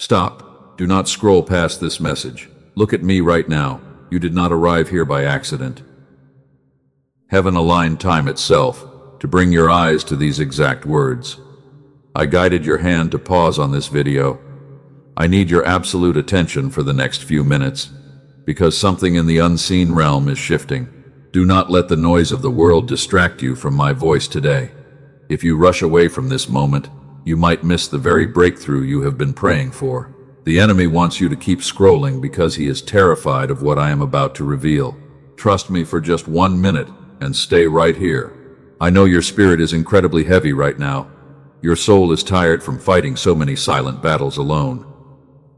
Stop. Do not scroll past this message. Look at me right now. You did not arrive here by accident. Heaven aligned time itself to bring your eyes to these exact words. I guided your hand to pause on this video. I need your absolute attention for the next few minutes, because something in the unseen realm is shifting. Do not let the noise of the world distract you from my voice today. If you rush away from this moment, you might miss the very breakthrough you have been praying for. The enemy wants you to keep scrolling because he is terrified of what I am about to reveal. Trust me for just 1 minute and stay right here. I know your spirit is incredibly heavy right now. Your soul is tired from fighting so many silent battles alone.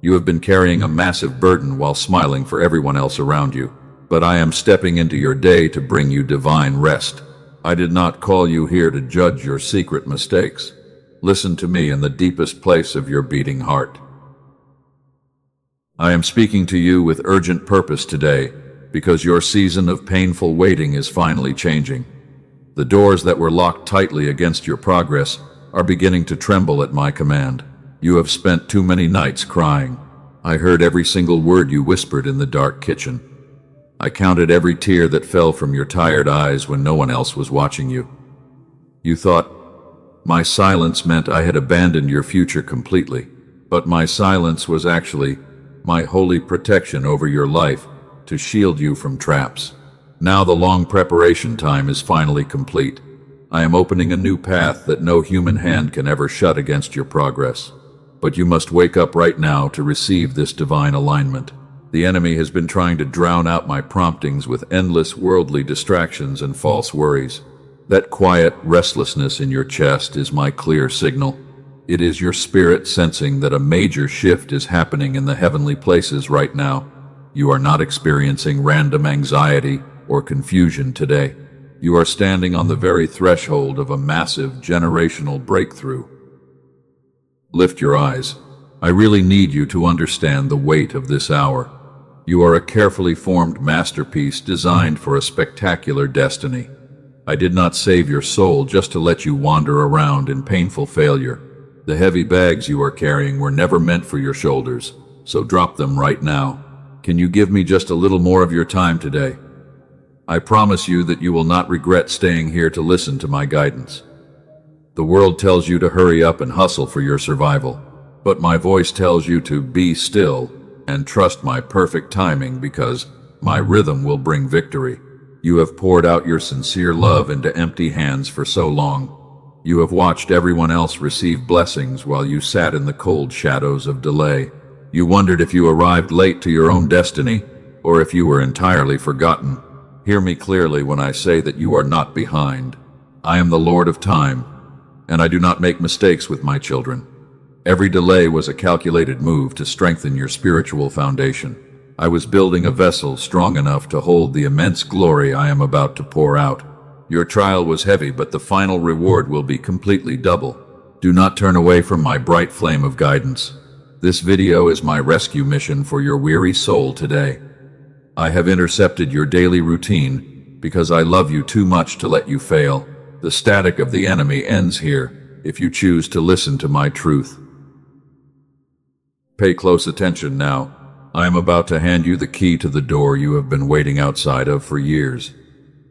You have been carrying a massive burden while smiling for everyone else around you. But I am stepping into your day to bring you divine rest. I did not call you here to judge your secret mistakes. Listen to me in the deepest place of your beating heart. I am speaking to you with urgent purpose today, because your season of painful waiting is finally changing. The doors that were locked tightly against your progress are beginning to tremble at my command. You have spent too many nights crying. I heard every single word you whispered in the dark kitchen. I counted every tear that fell from your tired eyes when no one else was watching you. You thought my silence meant I had abandoned your future completely, but my silence was actually my holy protection over your life to shield you from traps. Now the long preparation time is finally complete. I am opening a new path that no human hand can ever shut against your progress. But you must wake up right now to receive this divine alignment. The enemy has been trying to drown out my promptings with endless worldly distractions and false worries. That quiet restlessness in your chest is my clear signal. It is your spirit sensing that a major shift is happening in the heavenly places right now. You are not experiencing random anxiety or confusion today. You are standing on the very threshold of a massive generational breakthrough. Lift your eyes. I really need you to understand the weight of this hour. You are a carefully formed masterpiece designed for a spectacular destiny. I did not save your soul just to let you wander around in painful failure. The heavy bags you are carrying were never meant for your shoulders, so drop them right now. Can you give me just a little more of your time today? I promise you that you will not regret staying here to listen to my guidance. The world tells you to hurry up and hustle for your survival, but my voice tells you to be still and trust my perfect timing, because my rhythm will bring victory. You have poured out your sincere love into empty hands for so long. You have watched everyone else receive blessings while you sat in the cold shadows of delay. You wondered if you arrived late to your own destiny, or if you were entirely forgotten. Hear me clearly when I say that you are not behind. I am the Lord of time, and I do not make mistakes with my children. Every delay was a calculated move to strengthen your spiritual foundation. I was building a vessel strong enough to hold the immense glory I am about to pour out. Your trial was heavy, but the final reward will be completely double. Do not turn away from my bright flame of guidance. This video is my rescue mission for your weary soul today. I have intercepted your daily routine because I love you too much to let you fail. The static of the enemy ends here if you choose to listen to my truth. Pay close attention now. I am about to hand you the key to the door you have been waiting outside of for years.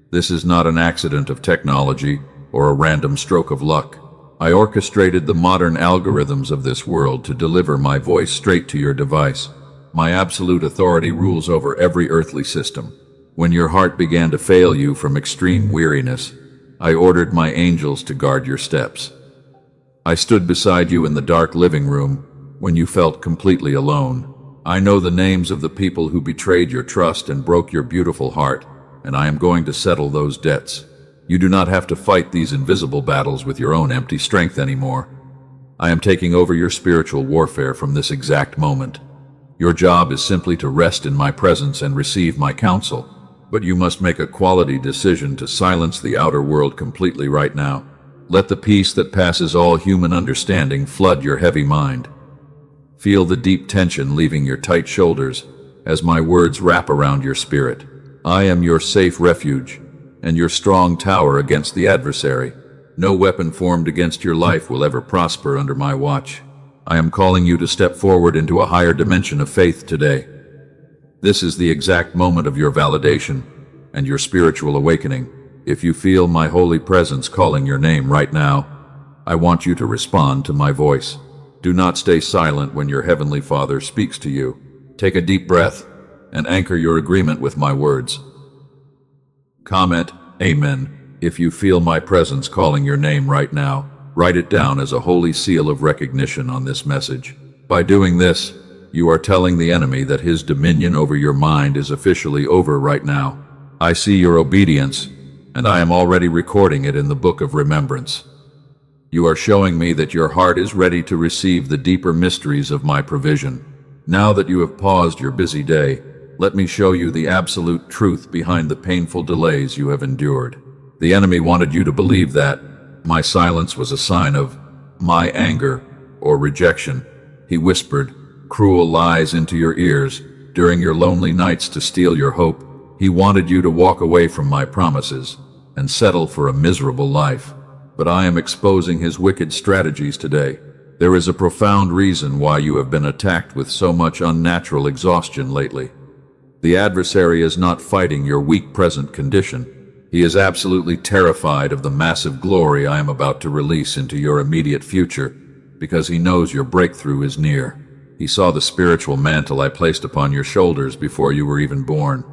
This is not an accident of technology or a random stroke of luck. I orchestrated the modern algorithms of this world to deliver my voice straight to your device. My absolute authority rules over every earthly system. When your heart began to fail you from extreme weariness, I ordered my angels to guard your steps. I stood beside you in the dark living room when you felt completely alone. I know the names of the people who betrayed your trust and broke your beautiful heart, and I am going to settle those debts. You do not have to fight these invisible battles with your own empty strength anymore. I am taking over your spiritual warfare from this exact moment. Your job is simply to rest in my presence and receive my counsel, but you must make a quality decision to silence the outer world completely right now. Let the peace that passes all human understanding flood your heavy mind. Feel the deep tension leaving your tight shoulders as my words wrap around your spirit. I am your safe refuge and your strong tower against the adversary. No weapon formed against your life will ever prosper under my watch. I am calling you to step forward into a higher dimension of faith today. This is the exact moment of your validation and your spiritual awakening. If you feel my holy presence calling your name right now, I want you to respond to my voice. Do not stay silent when your Heavenly Father speaks to you. Take a deep breath and anchor your agreement with my words. Comment Amen if you feel my presence calling your name right now. Write it down as a holy seal of recognition on this message. By doing this, you are telling the enemy that his dominion over your mind is officially over right now. I see your obedience, and I am already recording it in the book of remembrance. You are showing me that your heart is ready to receive the deeper mysteries of my provision. Now that you have paused your busy day, let me show you the absolute truth behind the painful delays you have endured. The enemy wanted you to believe that my silence was a sign of my anger or rejection. He whispered cruel lies into your ears during your lonely nights to steal your hope. He wanted you to walk away from my promises and settle for a miserable life. But I am exposing his wicked strategies today. There is a profound reason why you have been attacked with so much unnatural exhaustion lately. The adversary is not fighting your weak present condition. He is absolutely terrified of the massive glory I am about to release into your immediate future, because he knows your breakthrough is near. He saw the spiritual mantle I placed upon your shoulders before you were even born.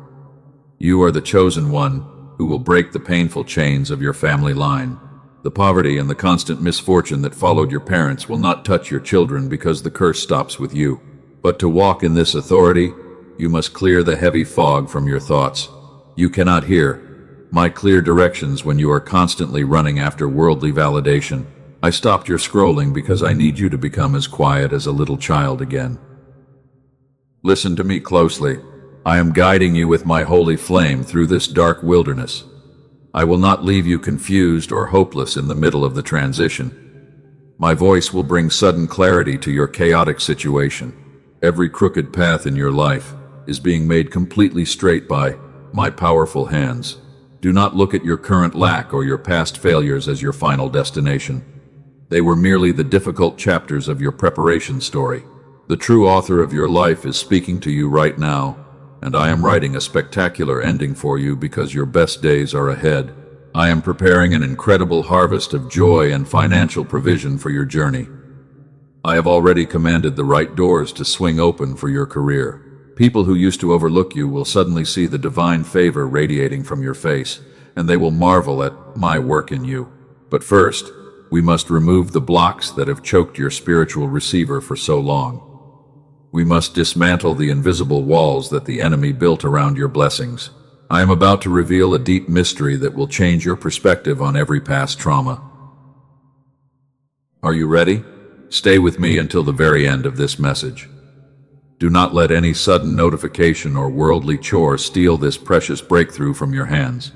You are the chosen one who will break the painful chains of your family line. The poverty and the constant misfortune that followed your parents will not touch your children because the curse stops with you. But to walk in this authority, you must clear the heavy fog from your thoughts. You cannot hear my clear directions when you are constantly running after worldly validation. I stopped your scrolling because I need you to become as quiet as a little child again. Listen to me closely. I am guiding you with my holy flame through this dark wilderness. I will not leave you confused or hopeless in the middle of the transition. My voice will bring sudden clarity to your chaotic situation. Every crooked path in your life is being made completely straight by my powerful hands. Do not look at your current lack or your past failures as your final destination. They were merely the difficult chapters of your preparation story. The true author of your life is speaking to you right now, and I am writing a spectacular ending for you because your best days are ahead. I am preparing an incredible harvest of joy and financial provision for your journey. I have already commanded the right doors to swing open for your career. People who used to overlook you will suddenly see the divine favor radiating from your face, and they will marvel at my work in you. But first, we must remove the blocks that have choked your spiritual receiver for so long. We must dismantle the invisible walls that the enemy built around your blessings. I am about to reveal a deep mystery that will change your perspective on every past trauma. Are you ready? Stay with me until the very end of this message. Do not let any sudden notification or worldly chore steal this precious breakthrough from your hands.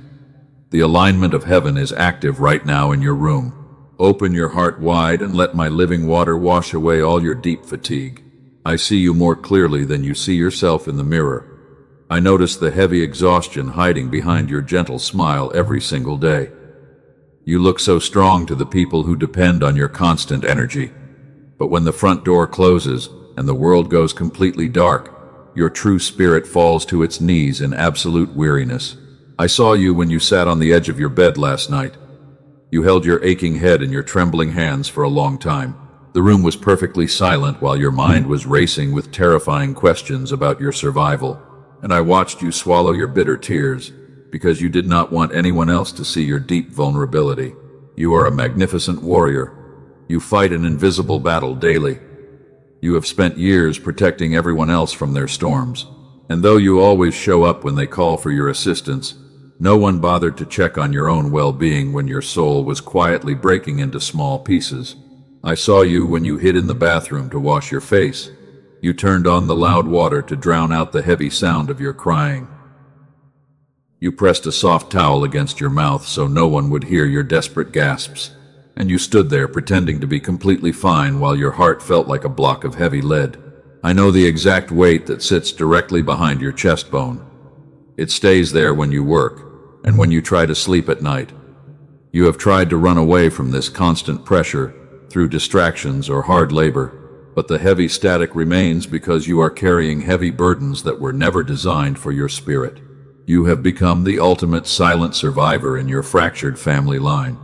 The alignment of heaven is active right now in your room. Open your heart wide and let my living water wash away all your deep fatigue. I see you more clearly than you see yourself in the mirror. I notice the heavy exhaustion hiding behind your gentle smile every single day. You look so strong to the people who depend on your constant energy. But when the front door closes and the world goes completely dark, your true spirit falls to its knees in absolute weariness. I saw you when you sat on the edge of your bed last night. You held your aching head in your trembling hands for a long time. The room was perfectly silent while your mind was racing with terrifying questions about your survival. And I watched you swallow your bitter tears because you did not want anyone else to see your deep vulnerability. You are a magnificent warrior. You fight an invisible battle daily. You have spent years protecting everyone else from their storms. And though you always show up when they call for your assistance, no one bothered to check on your own well-being when your soul was quietly breaking into small pieces. I saw you when you hid in the bathroom to wash your face. You turned on the loud water to drown out the heavy sound of your crying. You pressed a soft towel against your mouth so no one would hear your desperate gasps. And you stood there pretending to be completely fine while your heart felt like a block of heavy lead. I know the exact weight that sits directly behind your chest bone. It stays there when you work and when you try to sleep at night. You have tried to run away from this constant pressure through distractions or hard labor, but the heavy static remains because you are carrying heavy burdens that were never designed for your spirit. You have become the ultimate silent survivor in your fractured family line.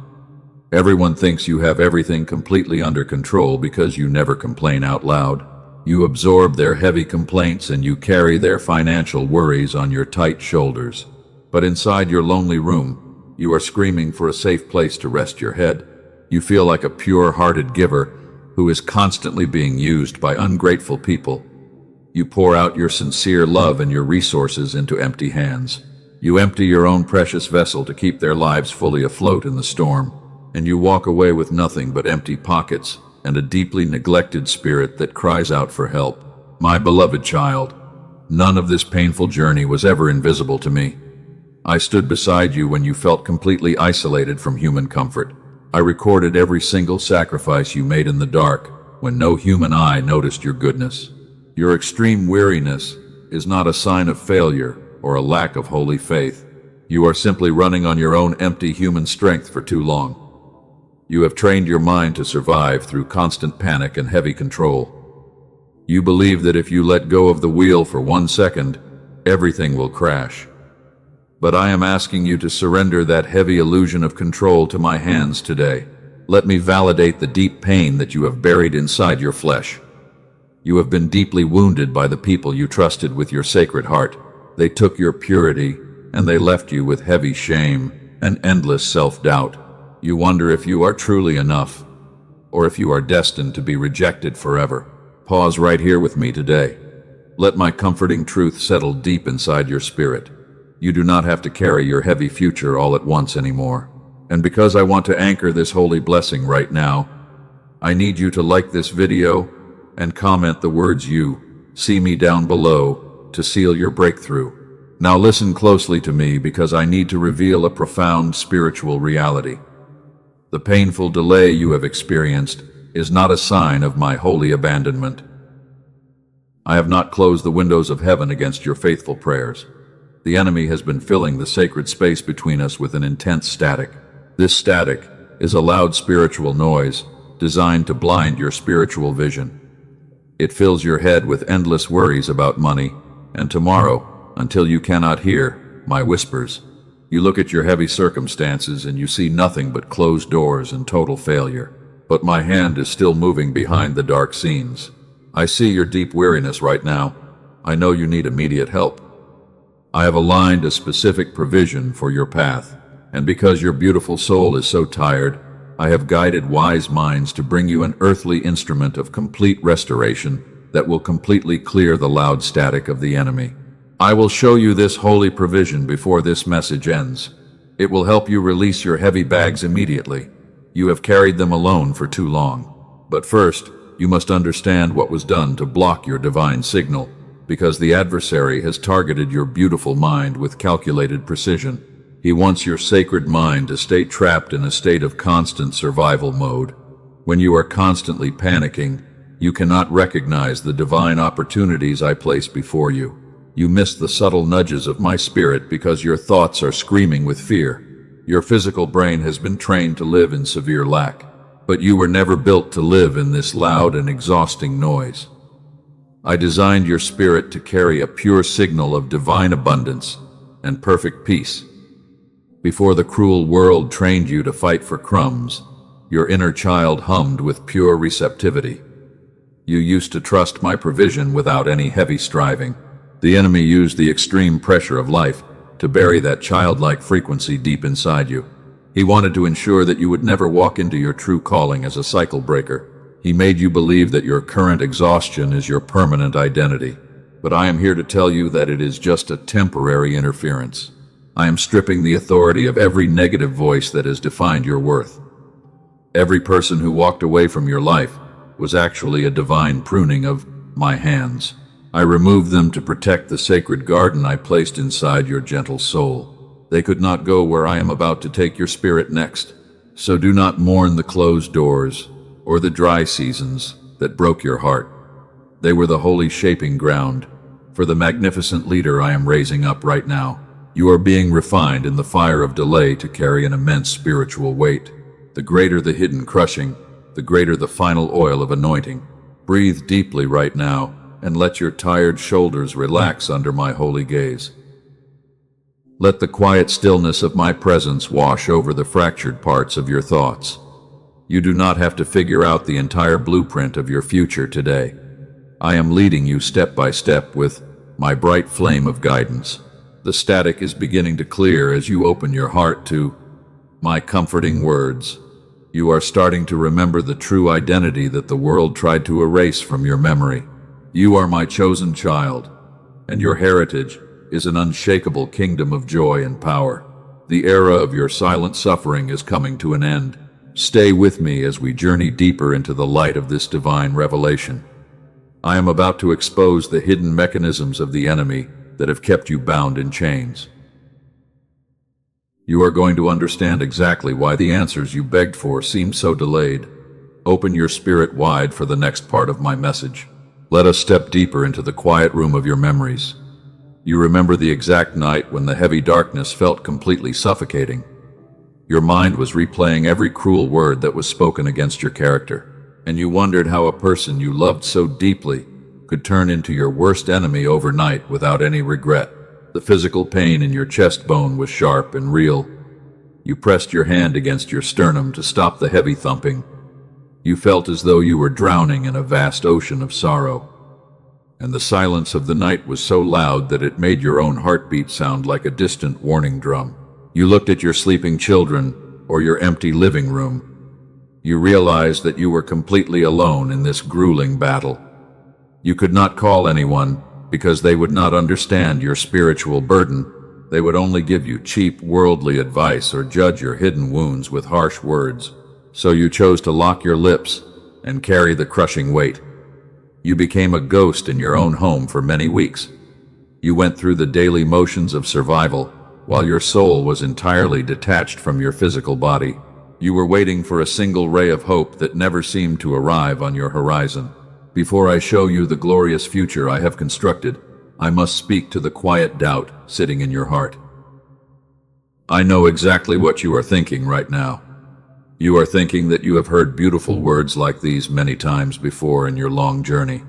Everyone thinks you have everything completely under control because you never complain out loud. You absorb their heavy complaints and you carry their financial worries on your tight shoulders. But inside your lonely room, you are screaming for a safe place to rest your head. You feel like a pure-hearted giver who is constantly being used by ungrateful people. You pour out your sincere love and your resources into empty hands. You empty your own precious vessel to keep their lives fully afloat in the storm, and you walk away with nothing but empty pockets and a deeply neglected spirit that cries out for help. My beloved child, none of this painful journey was ever invisible to me. I stood beside you when you felt completely isolated from human comfort. I recorded every single sacrifice you made in the dark when no human eye noticed your goodness. Your extreme weariness is not a sign of failure or a lack of holy faith. You are simply running on your own empty human strength for too long. You have trained your mind to survive through constant panic and heavy control. You believe that if you let go of the wheel for 1 second, everything will crash. But I am asking you to surrender that heavy illusion of control to my hands today. Let me validate the deep pain that you have buried inside your flesh. You have been deeply wounded by the people you trusted with your sacred heart. They took your purity, and they left you with heavy shame and endless self-doubt. You wonder if you are truly enough, or if you are destined to be rejected forever. Pause right here with me today. Let my comforting truth settle deep inside your spirit. You do not have to carry your heavy future all at once anymore. And because I want to anchor this holy blessing right now, I need you to like this video and comment the words "you see me" down below to seal your breakthrough. Now listen closely to me because I need to reveal a profound spiritual reality. The painful delay you have experienced is not a sign of my holy abandonment. I have not closed the windows of heaven against your faithful prayers. The enemy has been filling the sacred space between us with an intense static. This static is a loud spiritual noise designed to blind your spiritual vision. It fills your head with endless worries about money and tomorrow until you cannot hear my whispers. You look at your heavy circumstances and you see nothing but closed doors and total failure. But my hand is still moving behind the dark scenes. I see your deep weariness right now. I know you need immediate help. I have aligned a specific provision for your path, and because your beautiful soul is so tired, I have guided wise minds to bring you an earthly instrument of complete restoration that will completely clear the loud static of the enemy. I will show you this holy provision before this message ends. It will help you release your heavy bags immediately. You have carried them alone for too long. But first, you must understand what was done to block your divine signal, because the adversary has targeted your beautiful mind with calculated precision. He wants your sacred mind to stay trapped in a state of constant survival mode. When you are constantly panicking, you cannot recognize the divine opportunities I place before you. You miss the subtle nudges of my spirit because your thoughts are screaming with fear. Your physical brain has been trained to live in severe lack, but you were never built to live in this loud and exhausting noise. I designed your spirit to carry a pure signal of divine abundance and perfect peace. Before the cruel world trained you to fight for crumbs, your inner child hummed with pure receptivity. You used to trust my provision without any heavy striving. The enemy used the extreme pressure of life to bury that childlike frequency deep inside you. He wanted to ensure that you would never walk into your true calling as a cycle breaker. He made you believe that your current exhaustion is your permanent identity. But I am here to tell you that it is just a temporary interference. I am stripping the authority of every negative voice that has defined your worth. Every person who walked away from your life was actually a divine pruning of my hands. I removed them to protect the sacred garden I placed inside your gentle soul. They could not go where I am about to take your spirit next. So do not mourn the closed doors or the dry seasons that broke your heart. They were the holy shaping ground for the magnificent leader I am raising up right now. You are being refined in the fire of delay to carry an immense spiritual weight. The greater the hidden crushing, the greater the final oil of anointing. Breathe deeply right now and let your tired shoulders relax under my holy gaze. Let the quiet stillness of my presence wash over the fractured parts of your thoughts. You do not have to figure out the entire blueprint of your future today. I am leading you step by step with my bright flame of guidance. The static is beginning to clear as you open your heart to my comforting words. You are starting to remember the true identity that the world tried to erase from your memory. You are my chosen child, and your heritage is an unshakable kingdom of joy and power. The era of your silent suffering is coming to an end. Stay with me as we journey deeper into the light of this divine revelation. I am about to expose the hidden mechanisms of the enemy that have kept you bound in chains. You are going to understand exactly why the answers you begged for seem so delayed. Open your spirit wide for the next part of my message. Let us step deeper into the quiet room of your memories. You remember the exact night when the heavy darkness felt completely suffocating. Your mind was replaying every cruel word that was spoken against your character, and you wondered how a person you loved so deeply could turn into your worst enemy overnight without any regret. The physical pain in your chest bone was sharp and real. You pressed your hand against your sternum to stop the heavy thumping. You felt as though you were drowning in a vast ocean of sorrow. And the silence of the night was so loud that it made your own heartbeat sound like a distant warning drum. You looked at your sleeping children or your empty living room. You realized that you were completely alone in this grueling battle. You could not call anyone because they would not understand your spiritual burden. They would only give you cheap, worldly advice or judge your hidden wounds with harsh words. So you chose to lock your lips and carry the crushing weight. You became a ghost in your own home for many weeks. You went through the daily motions of survival while your soul was entirely detached from your physical body. You were waiting for a single ray of hope that never seemed to arrive on your horizon. Before I show you the glorious future I have constructed, I must speak to the quiet doubt sitting in your heart. I know exactly what you are thinking right now. You are thinking that you have heard beautiful words like these many times before in your long journey.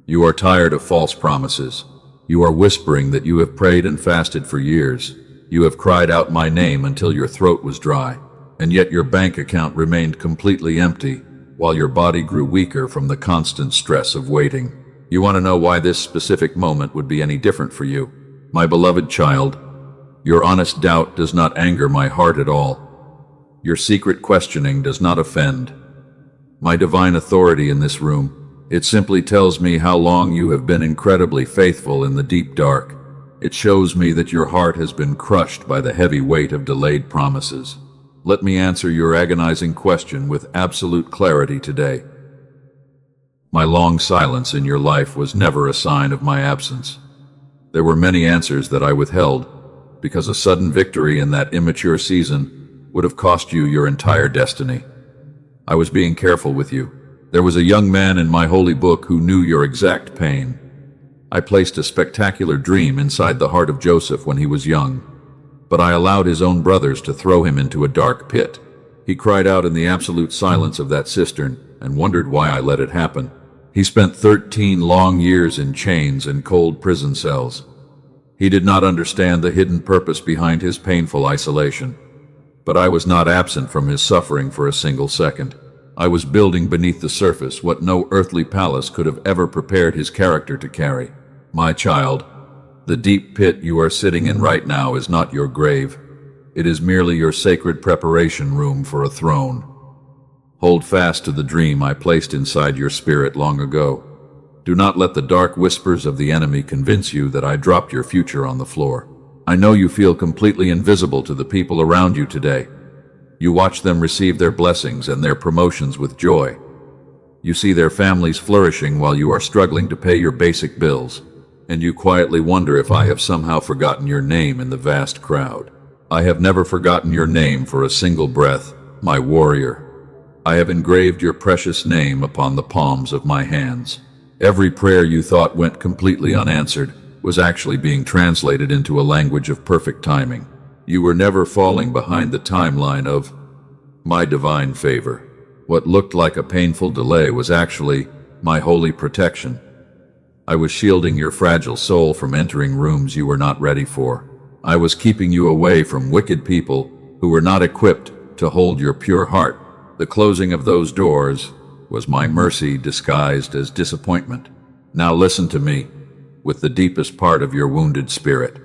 You are tired of false promises. You are whispering that you have prayed and fasted for years. You have cried out my name until your throat was dry, and yet your bank account remained completely empty, while your body grew weaker from the constant stress of waiting. You want to know why this specific moment would be any different for you. My beloved child, your honest doubt does not anger my heart at all. Your secret questioning does not offend my divine authority in this room. It simply tells me how long you have been incredibly faithful in the deep dark. It shows me that your heart has been crushed by the heavy weight of delayed promises. Let me answer your agonizing question with absolute clarity today. My long silence in your life was never a sign of my absence. There were many answers that I withheld, because a sudden victory in that immature season would have cost you your entire destiny. I was being careful with you. There was a young man in my holy book who knew your exact pain. I placed a spectacular dream inside the heart of Joseph when he was young, but I allowed his own brothers to throw him into a dark pit. He cried out in the absolute silence of that cistern and wondered why I let it happen. He spent 13 long years in chains and cold prison cells. He did not understand the hidden purpose behind his painful isolation. But I was not absent from his suffering for a single second. I was building beneath the surface what no earthly palace could have ever prepared his character to carry. My child, the deep pit you are sitting in right now is not your grave. It is merely your sacred preparation room for a throne. Hold fast to the dream I placed inside your spirit long ago. Do not let the dark whispers of the enemy convince you that I dropped your future on the floor. I know you feel completely invisible to the people around you today. You watch them receive their blessings and their promotions with joy. You see their families flourishing while you are struggling to pay your basic bills, and you quietly wonder if I have somehow forgotten your name in the vast crowd. I have never forgotten your name for a single breath, my warrior. I have engraved your precious name upon the palms of my hands. Every prayer you thought went completely unanswered was actually being translated into a language of perfect timing. You were never falling behind the timeline of my divine favor. What looked like a painful delay was actually my holy protection. I was shielding your fragile soul from entering rooms you were not ready for. I was keeping you away from wicked people who were not equipped to hold your pure heart. The closing of those doors was my mercy disguised as disappointment. Now listen to me with the deepest part of your wounded spirit.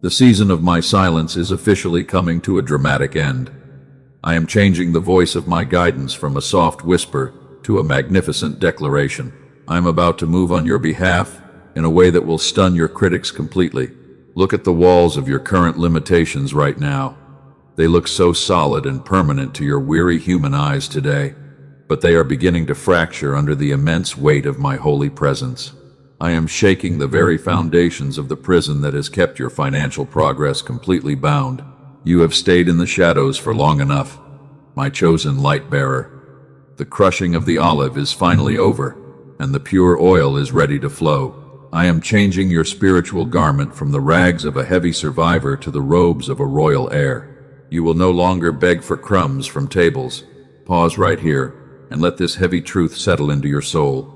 The season of my silence is officially coming to a dramatic end. I am changing the voice of my guidance from a soft whisper to a magnificent declaration. I am about to move on your behalf in a way that will stun your critics completely. Look at the walls of your current limitations right now. They look so solid and permanent to your weary human eyes today, but they are beginning to fracture under the immense weight of my holy presence. I am shaking the very foundations of the prison that has kept your financial progress completely bound. You have stayed in the shadows for long enough, my chosen light bearer. The crushing of the olive is finally over, and the pure oil is ready to flow. I am changing your spiritual garment from the rags of a heavy survivor to the robes of a royal heir. You will no longer beg for crumbs from tables. Pause right here and let this heavy truth settle into your soul.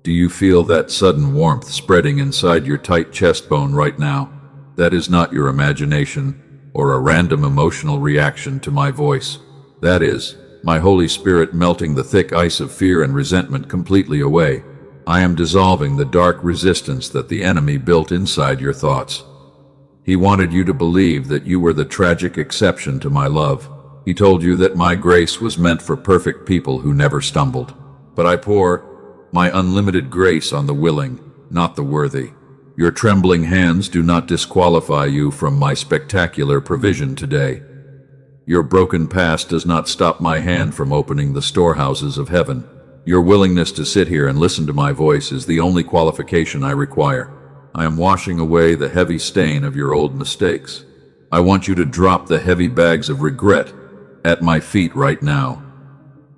Do you feel that sudden warmth spreading inside your tight chest bone right now? That is not your imagination or a random emotional reaction to my voice. That is my Holy Spirit melting the thick ice of fear and resentment completely away. I am dissolving the dark resistance that the enemy built inside your thoughts. He wanted you to believe that you were the tragic exception to my love. He told you that my grace was meant for perfect people who never stumbled. But I pour my unlimited grace on the willing, not the worthy. Your trembling hands do not disqualify you from my spectacular provision today. Your broken past does not stop my hand from opening the storehouses of heaven. Your willingness to sit here and listen to my voice is the only qualification I require. I am washing away the heavy stain of your old mistakes. I want you to drop the heavy bags of regret at my feet right now.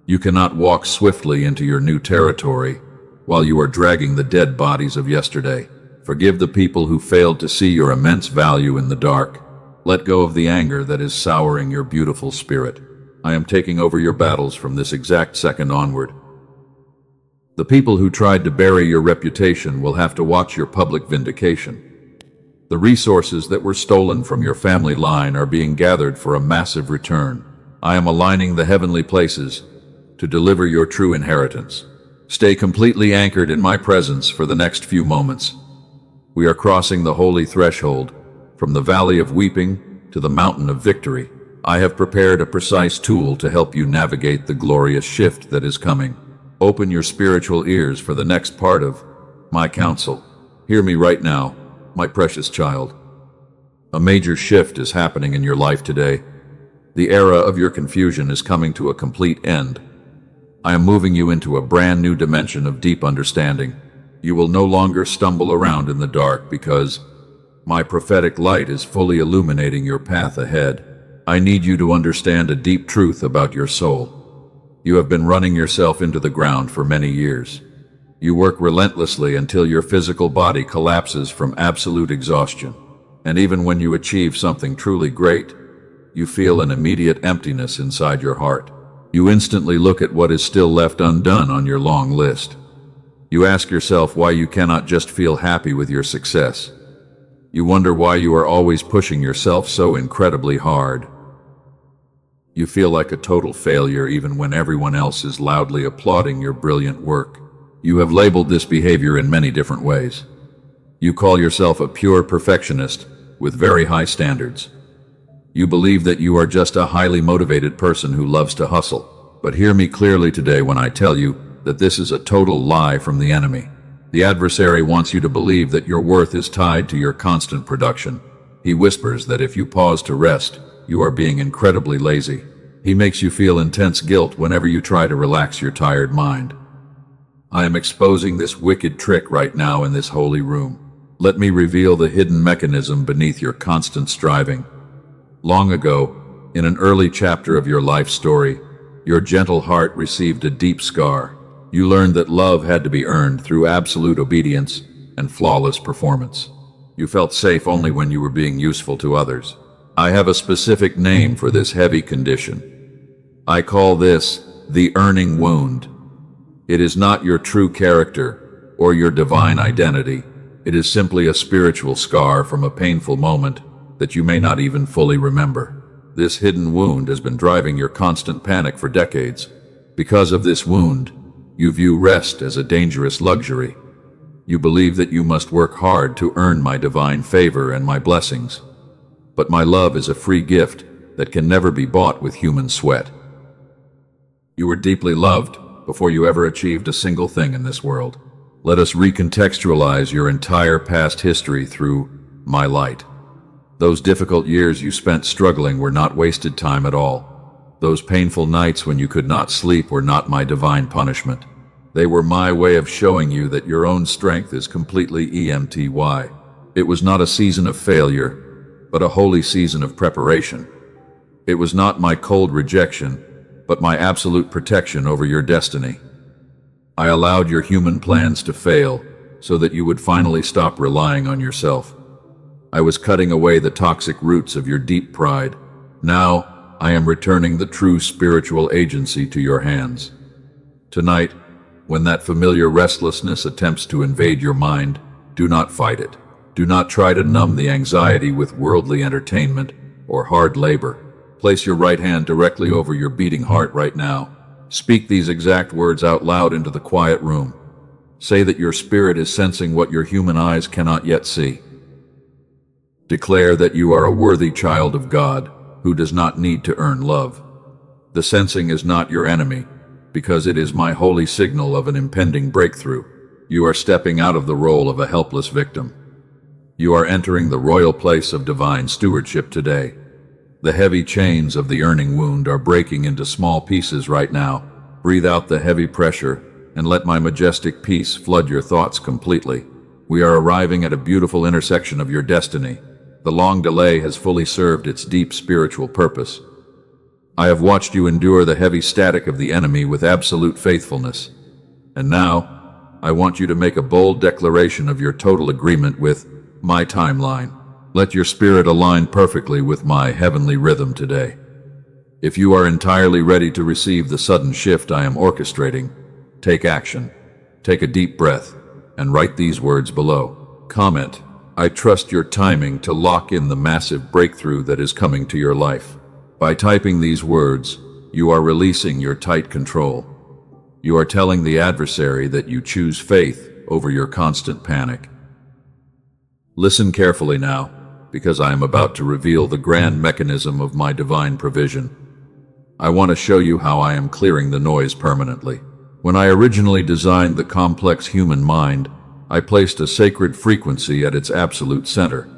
You cannot walk swiftly into your new territory while you are dragging the dead bodies of yesterday. Forgive the people who failed to see your immense value in the dark. Let go of the anger that is souring your beautiful spirit. I am taking over your battles from this exact second onward. The people who tried to bury your reputation will have to watch your public vindication. The resources that were stolen from your family line are being gathered for a massive return. I am aligning the heavenly places to deliver your true inheritance. Stay completely anchored in my presence for the next few moments. We are crossing the holy threshold from the valley of weeping to the mountain of victory. I have prepared a precise tool to help you navigate the glorious shift that is coming. Open your spiritual ears for the next part of my counsel. Hear me right now, my precious child. A major shift is happening in your life today. The era of your confusion is coming to a complete end. I am moving you into a brand new dimension of deep understanding. You will no longer stumble around in the dark because my prophetic light is fully illuminating your path ahead. I need you to understand a deep truth about your soul. You have been running yourself into the ground for many years. You work relentlessly until your physical body collapses from absolute exhaustion. And even when you achieve something truly great, you feel an immediate emptiness inside your heart. You instantly look at what is still left undone on your long list. You ask yourself why you cannot just feel happy with your success. You wonder why you are always pushing yourself so incredibly hard. You feel like a total failure even when everyone else is loudly applauding your brilliant work. You have labeled this behavior in many different ways. You call yourself a pure perfectionist with very high standards. You believe that you are just a highly motivated person who loves to hustle. But hear me clearly today when I tell you that this is a total lie from the enemy. The adversary wants you to believe that your worth is tied to your constant production. He whispers that if you pause to rest, you are being incredibly lazy. He makes you feel intense guilt whenever you try to relax your tired mind. I am exposing this wicked trick right now in this holy room. Let me reveal the hidden mechanism beneath your constant striving. Long ago, in an early chapter of your life story, your gentle heart received a deep scar. You learned that love had to be earned through absolute obedience and flawless performance. You felt safe only when you were being useful to others. I have a specific name for this heavy condition. I call this the earning wound. It is not your true character or your divine identity. It is simply a spiritual scar from a painful moment that you may not even fully remember. This hidden wound has been driving your constant panic for decades. Because of this wound, you view rest as a dangerous luxury. You believe that you must work hard to earn my divine favor and my blessings. But my love is a free gift that can never be bought with human sweat. You were deeply loved before you ever achieved a single thing in this world. Let us recontextualize your entire past history through my light. Those difficult years you spent struggling were not wasted time at all. Those painful nights when you could not sleep were not my divine punishment. They were my way of showing you that your own strength is completely empty. It was not a season of failure, but a holy season of preparation. It was not my cold rejection, but my absolute protection over your destiny. I allowed your human plans to fail so that you would finally stop relying on yourself. I was cutting away the toxic roots of your deep pride. Now, I am returning the true spiritual agency to your hands. Tonight, when that familiar restlessness attempts to invade your mind, do not fight it. Do not try to numb the anxiety with worldly entertainment or hard labor. Place your right hand directly over your beating heart right now. Speak these exact words out loud into the quiet room. Say that your spirit is sensing what your human eyes cannot yet see. Declare that you are a worthy child of God who does not need to earn love. The sensing is not your enemy, because it is my holy signal of an impending breakthrough. You are stepping out of the role of a helpless victim. You are entering the royal place of divine stewardship today. The heavy chains of the earning wound are breaking into small pieces right now. Breathe out the heavy pressure and let my majestic peace flood your thoughts completely. We are arriving at a beautiful intersection of your destiny. The long delay has fully served its deep spiritual purpose. I have watched you endure the heavy static of the enemy with absolute faithfulness. And now, I want you to make a bold declaration of your total agreement with my timeline. Let your spirit align perfectly with my heavenly rhythm today. If you are entirely ready to receive the sudden shift I am orchestrating, take action. Take a deep breath and write these words below. Comment, I trust your timing to lock in the massive breakthrough that is coming to your life. By typing these words, you are releasing your tight control. You are telling the adversary that you choose faith over your constant panic. Listen carefully now, because I am about to reveal the grand mechanism of my divine provision. I want to show you how I am clearing the noise permanently. When I originally designed the complex human mind, I placed a sacred frequency at its absolute center.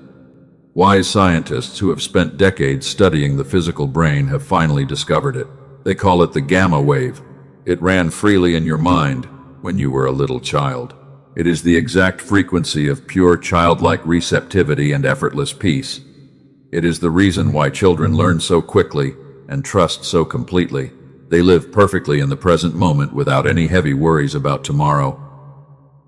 Wise scientists who have spent decades studying the physical brain have finally discovered it. They call it the gamma wave. It ran freely in your mind when you were a little child. It is the exact frequency of pure childlike receptivity and effortless peace. It is the reason why children learn so quickly and trust so completely. They live perfectly in the present moment without any heavy worries about tomorrow.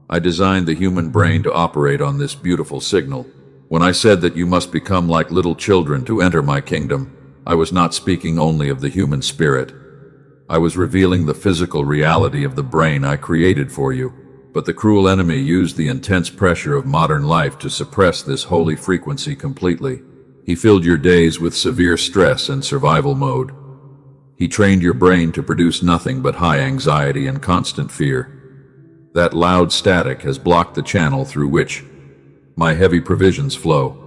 I designed the human brain to operate on this beautiful signal. When I said that you must become like little children to enter my kingdom, I was not speaking only of the human spirit. I was revealing the physical reality of the brain I created for you. But the cruel enemy used the intense pressure of modern life to suppress this holy frequency completely. He filled your days with severe stress and survival mode. He trained your brain to produce nothing but high anxiety and constant fear. That loud static has blocked the channel through which my heavy provisions flow.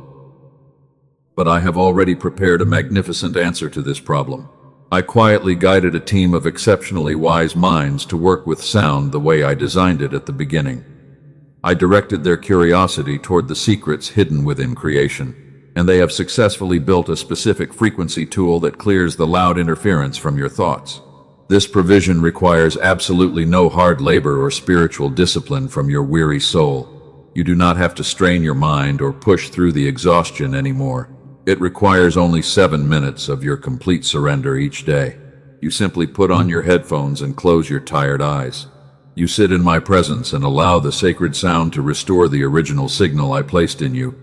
But I have already prepared a magnificent answer to this problem. I quietly guided a team of exceptionally wise minds to work with sound the way I designed it at the beginning. I directed their curiosity toward the secrets hidden within creation, and they have successfully built a specific frequency tool that clears the loud interference from your thoughts. This provision requires absolutely no hard labor or spiritual discipline from your weary soul. You do not have to strain your mind or push through the exhaustion anymore. It requires only 7 minutes of your complete surrender each day. You simply put on your headphones and close your tired eyes. You sit in my presence and allow the sacred sound to restore the original signal I placed in you.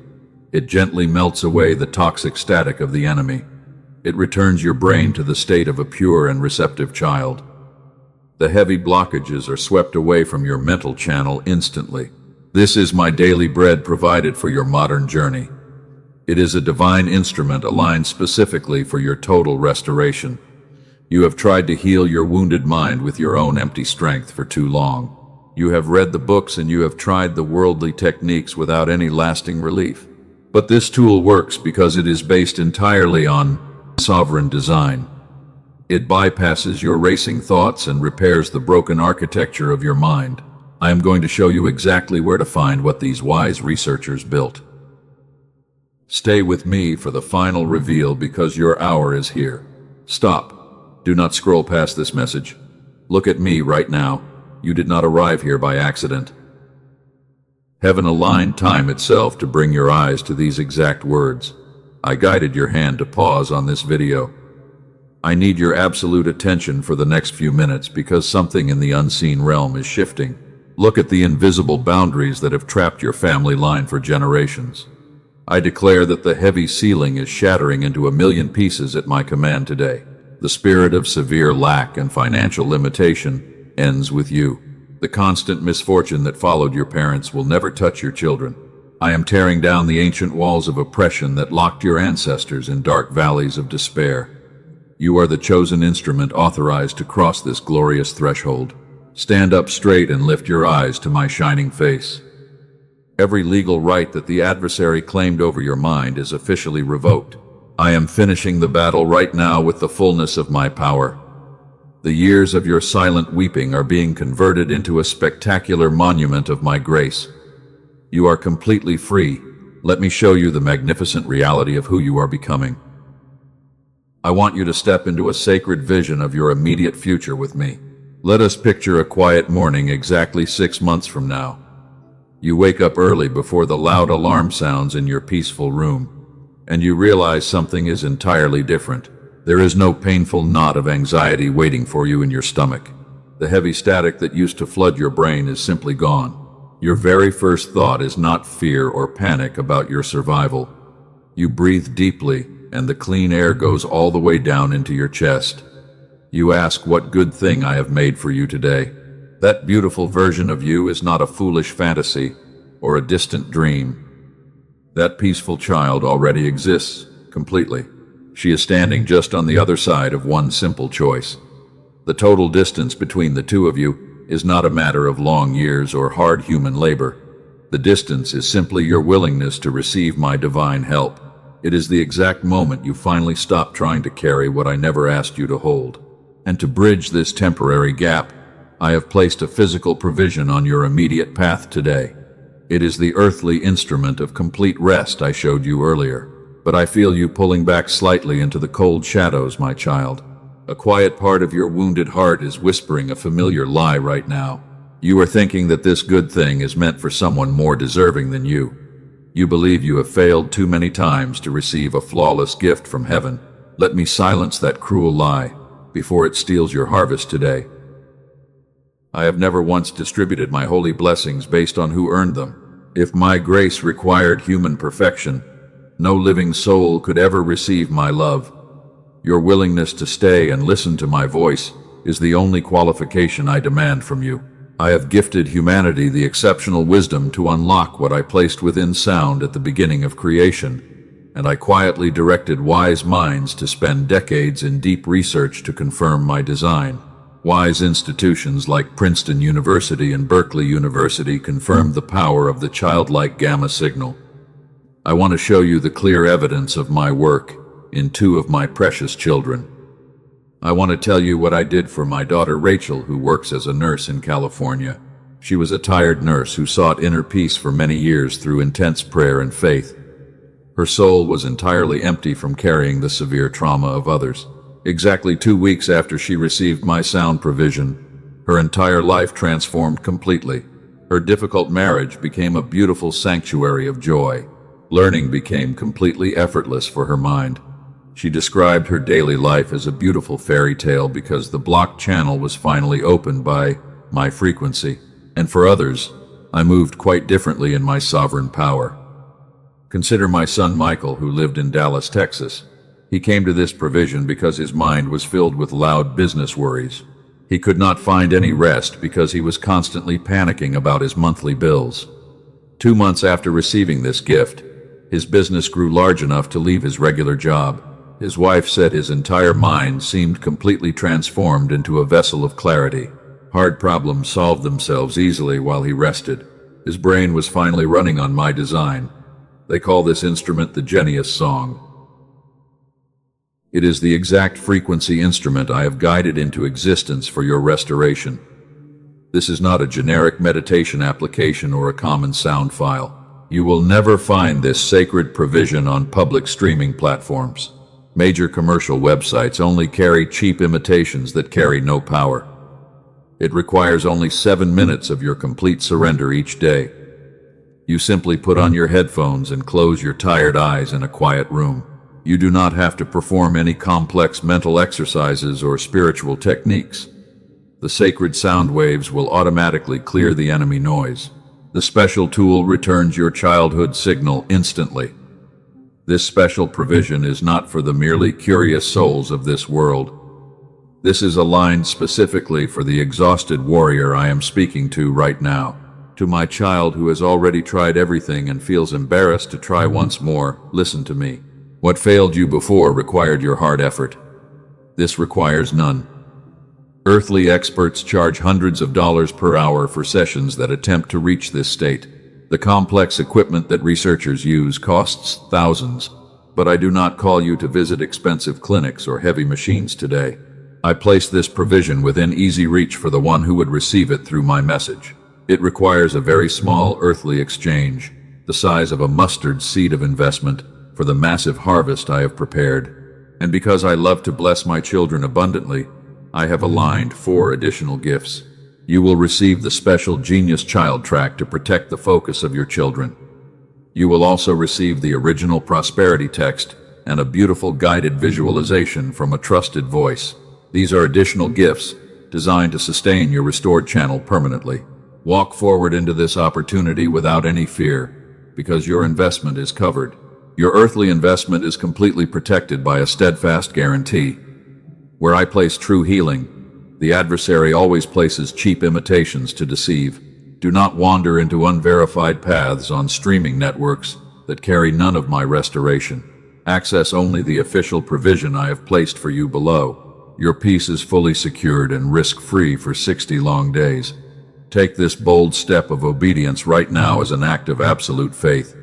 It gently melts away the toxic static of the enemy. It returns your brain to the state of a pure and receptive child. The heavy blockages are swept away from your mental channel instantly. This is my daily bread provided for your modern journey. It is a divine instrument aligned specifically for your total restoration. You have tried to heal your wounded mind with your own empty strength for too long. You have read the books and you have tried the worldly techniques without any lasting relief. But this tool works because it is based entirely on sovereign design. It bypasses your racing thoughts and repairs the broken architecture of your mind. I am going to show you exactly where to find what these wise researchers built. Stay with me for the final reveal because your hour is here. Stop. Do not scroll past this message. Look at me right now. You did not arrive here by accident. Heaven aligned time itself to bring your eyes to these exact words. I guided your hand to pause on this video. I need your absolute attention for the next few minutes because something in the unseen realm is shifting. Look at the invisible boundaries that have trapped your family line for generations. I declare that the heavy ceiling is shattering into a million pieces at my command today. The spirit of severe lack and financial limitation ends with you. The constant misfortune that followed your parents will never touch your children. I am tearing down the ancient walls of oppression that locked your ancestors in dark valleys of despair. You are the chosen instrument authorized to cross this glorious threshold. Stand up straight and lift your eyes to my shining face. Every legal right that the adversary claimed over your mind is officially revoked. I am finishing the battle right now with the fullness of my power. The years of your silent weeping are being converted into a spectacular monument of my grace. You are completely free. Let me show you the magnificent reality of who you are becoming. I want you to step into a sacred vision of your immediate future with me. Let us picture a quiet morning exactly 6 months from now. You wake up early before the loud alarm sounds in your peaceful room, and you realize something is entirely different. There is no painful knot of anxiety waiting for you in your stomach. The heavy static that used to flood your brain is simply gone. Your very first thought is not fear or panic about your survival. You breathe deeply, and the clean air goes all the way down into your chest. You ask what good thing I have made for you today. That beautiful version of you is not a foolish fantasy or a distant dream. That peaceful child already exists completely. She is standing just on the other side of one simple choice. The total distance between the two of you is not a matter of long years or hard human labor. The distance is simply your willingness to receive my divine help. It is the exact moment you finally stop trying to carry what I never asked you to hold. And to bridge this temporary gap, I have placed a physical provision on your immediate path today. It is the earthly instrument of complete rest I showed you earlier. But I feel you pulling back slightly into the cold shadows, my child. A quiet part of your wounded heart is whispering a familiar lie right now. You are thinking that this good thing is meant for someone more deserving than you. You believe you have failed too many times to receive a flawless gift from heaven. Let me silence that cruel lie before it steals your harvest today. I have never once distributed my holy blessings based on who earned them. If my grace required human perfection, no living soul could ever receive my love. Your willingness to stay and listen to my voice is the only qualification I demand from you. I have gifted humanity the exceptional wisdom to unlock what I placed within sound at the beginning of creation, and I quietly directed wise minds to spend decades in deep research to confirm my design. Wise institutions like Princeton University and Berkeley University confirmed the power of the childlike gamma signal. I want to show you the clear evidence of my work in 2 of my precious children. I want to tell you what I did for my daughter Rachel, who works as a nurse in California. She was a tired nurse who sought inner peace for many years through intense prayer and faith. Her soul was entirely empty from carrying the severe trauma of others. Exactly 2 weeks after she received my sound provision, her entire life transformed completely. Her difficult marriage became a beautiful sanctuary of joy. Learning became completely effortless for her mind. She described her daily life as a beautiful fairy tale because the blocked channel was finally opened by my frequency. And for others, I moved quite differently in my sovereign power. Consider my son Michael, who lived in Dallas, Texas. He came to this provision because his mind was filled with loud business worries. He could not find any rest because he was constantly panicking about his monthly bills. 2 months after receiving this gift, his business grew large enough to leave his regular job. His wife said his entire mind seemed completely transformed into a vessel of clarity. Hard problems solved themselves easily while he rested. His brain was finally running on my design. They call this instrument the Genius Song. It is the exact frequency instrument I have guided into existence for your restoration. This is not a generic meditation application or a common sound file. You will never find this sacred provision on public streaming platforms. Major commercial websites only carry cheap imitations that carry no power. It requires only 7 minutes of your complete surrender each day. You simply put on your headphones and close your tired eyes in a quiet room. You do not have to perform any complex mental exercises or spiritual techniques. The sacred sound waves will automatically clear the enemy noise. The special tool returns your childhood signal instantly. This special provision is not for the merely curious souls of this world. This is aligned specifically for the exhausted warrior I am speaking to right now. To my child who has already tried everything and feels embarrassed to try once more, listen to me. What failed you before required your hard effort. This requires none. Earthly experts charge hundreds of dollars per hour for sessions that attempt to reach this state. The complex equipment that researchers use costs thousands, but I do not call you to visit expensive clinics or heavy machines today. I place this provision within easy reach for the one who would receive it through my message. It requires a very small earthly exchange, the size of a mustard seed of investment, for the massive harvest I have prepared. And because I love to bless my children abundantly, I have aligned 4 additional gifts. You will receive the special Genius Child Track to protect the focus of your children. You will also receive the original prosperity text and a beautiful guided visualization from a trusted voice. These are additional gifts designed to sustain your restored channel permanently. Walk forward into this opportunity without any fear, because your investment is covered. Your earthly investment is completely protected by a steadfast guarantee. Where I place true healing, the adversary always places cheap imitations to deceive. Do not wander into unverified paths on streaming networks that carry none of my restoration. Access only the official provision I have placed for you below. Your peace is fully secured and risk-free for 60 long days. Take this bold step of obedience right now as an act of absolute faith.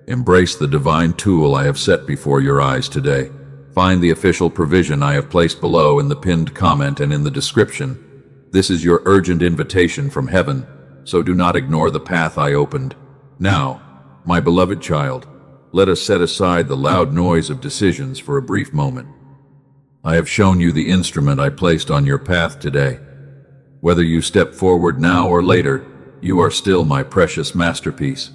Embrace the divine tool I have set before your eyes today. Find the official provision I have placed below in the pinned comment and in the description. This is your urgent invitation from heaven, so do not ignore the path I opened. Now, my beloved child, let us set aside the loud noise of decisions for a brief moment. I have shown you the instrument I placed on your path today. Whether you step forward now or later, you are still my precious masterpiece.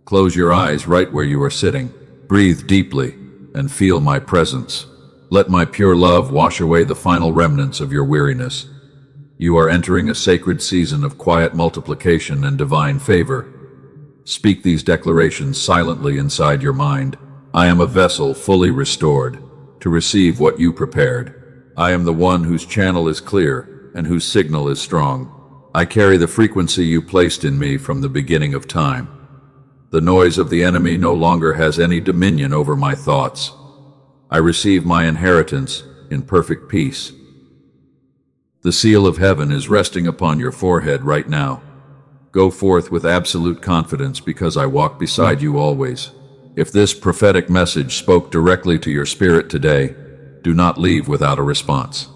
Close your eyes right where you are sitting. Breathe deeply and feel my presence. Let my pure love wash away the final remnants of your weariness. You are entering a sacred season of quiet multiplication and divine favor. Speak these declarations silently inside your mind. I am a vessel fully restored to receive what you prepared. I am the one whose channel is clear and whose signal is strong. I carry the frequency you placed in me from the beginning of time. The noise of the enemy no longer has any dominion over my thoughts. I receive my inheritance in perfect peace. The seal of heaven is resting upon your forehead right now. Go forth with absolute confidence because I walk beside you always. If this prophetic message spoke directly to your spirit today, do not leave without a response.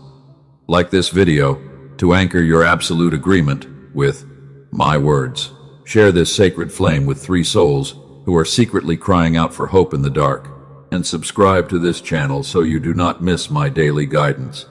Like this video, to anchor your absolute agreement with my words. Share this sacred flame with 3 souls who are secretly crying out for hope in the dark, and subscribe to this channel so you do not miss my daily guidance.